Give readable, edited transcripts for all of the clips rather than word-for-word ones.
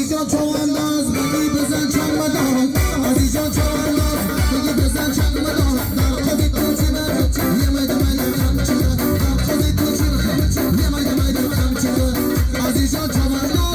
عزیزان چوانداز بگی بزن چمدان عزیزان چوانداز بگی بزن چمدان خودی تو چی بره یه میده میده چیه خودی تو چی بره یه میده میده چیه عزیزان چوانداز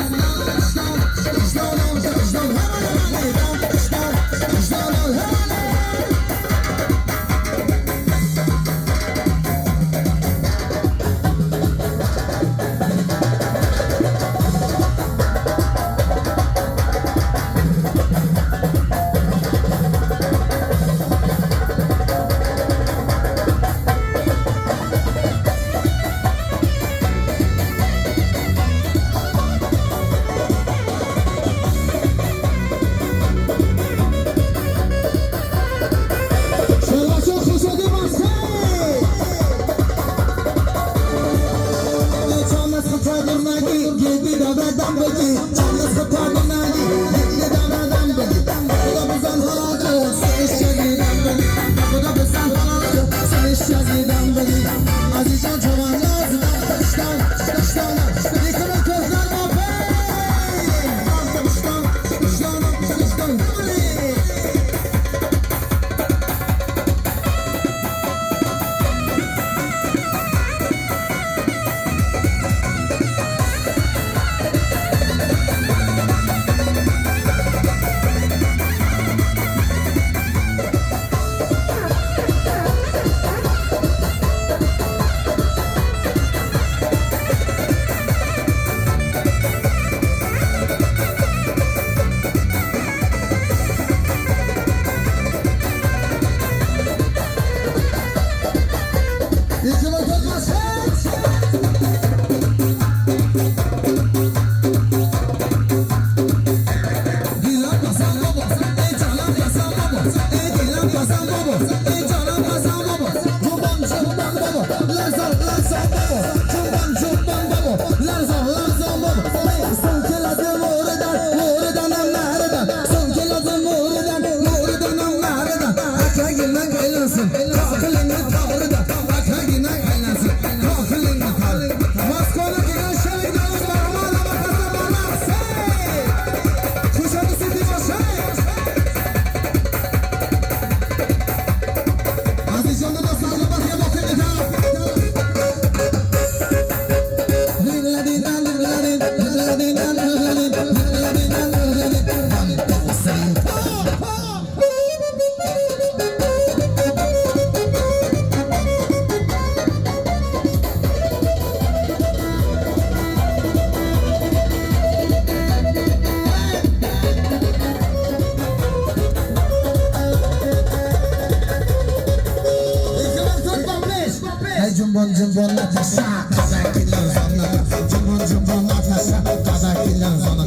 اشتان جنبان نتشا قداکیلن زنا جنبان نتشا قداکیلن زنا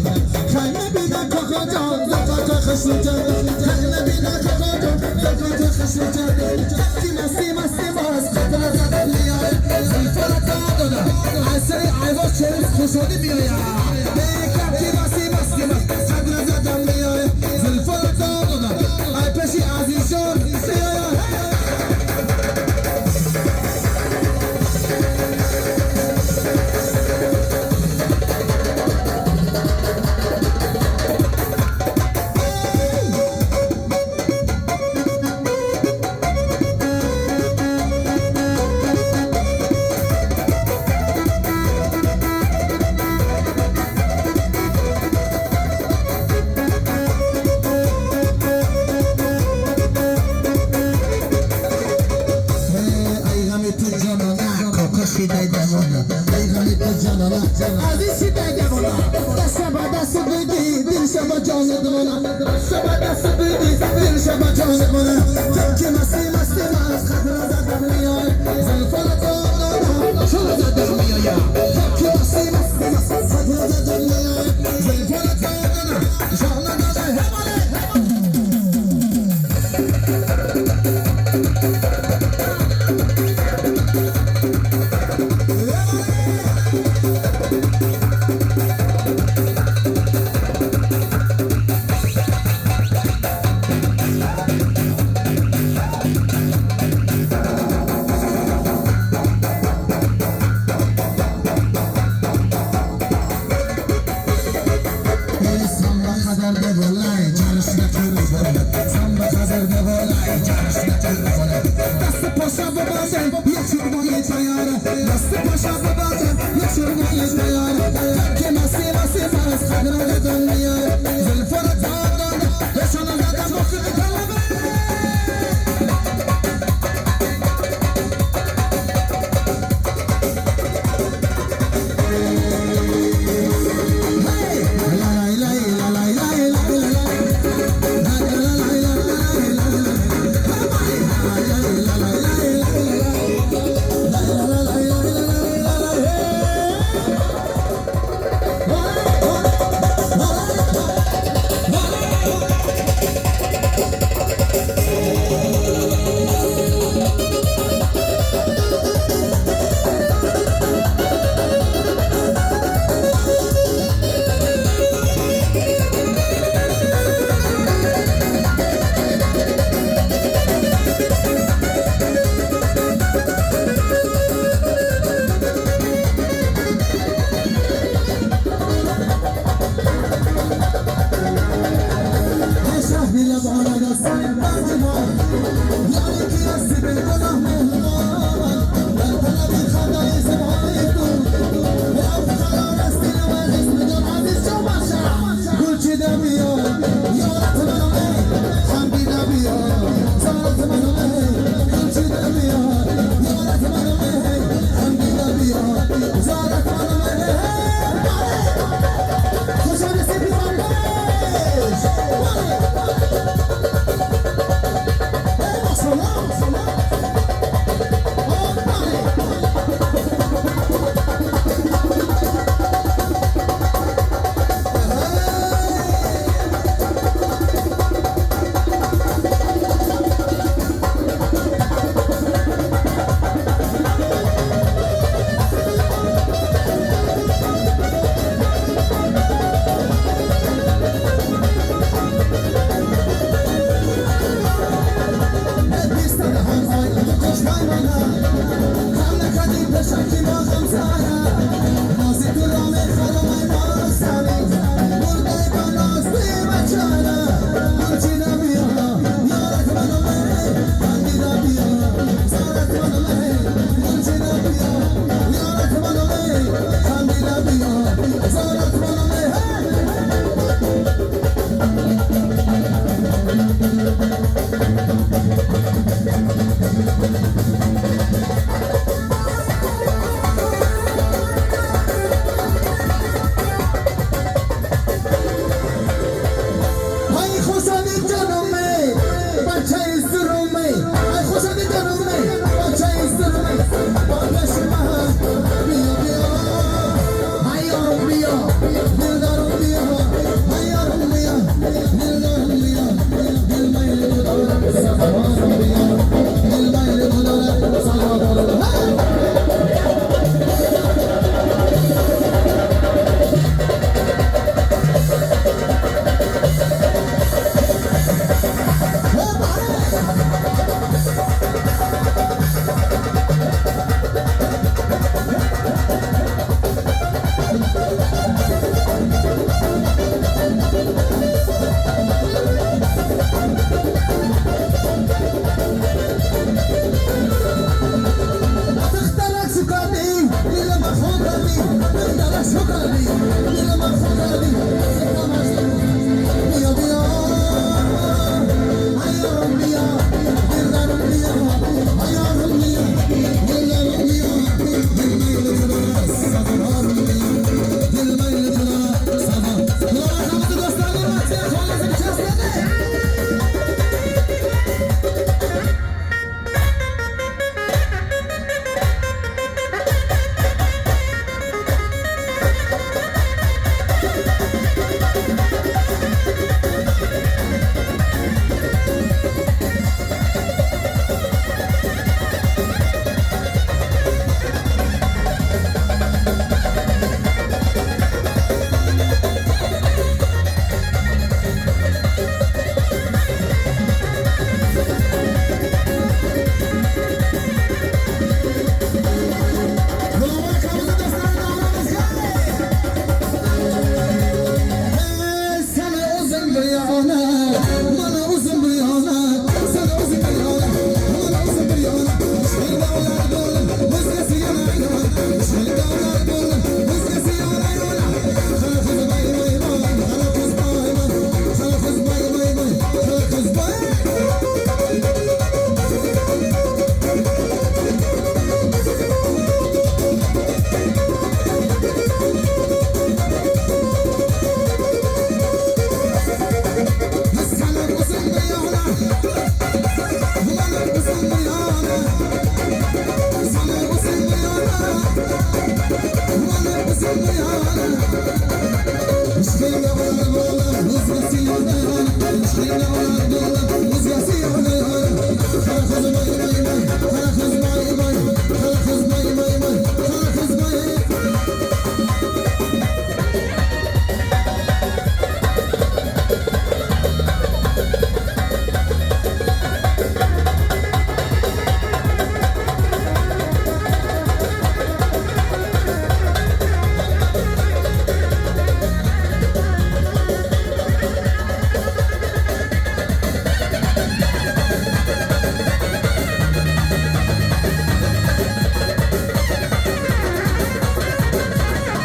کنه بینا کوکوجان زکات خشوجان کنه بینا کوکوجان زکات خشوجان کی مستی ماست خاطر زدن میاد زلفت دادا عسری عیواش چه خوشودی میاد بیکم کی مستی ماست خاطر زدن میاد زلفت دادا ای پشی عزیزان میاد عزیزی بگمونا دست با دست بگی دل شما جان دمونا دست با دست بگی دل شما جان دمونا که مستی ماست خطر زدن میای زلفت دادا شما زدن میای که مستی ماست خطر زدن میای زلفت دادا جان دادا هماله hazır de volay çalışına telefonu Samba hazır de volay çalışına telefonu Dastı paşa babacan yaşırmayı çayarı Dastı paşa babacan yaşırmayı çayarı Kemesi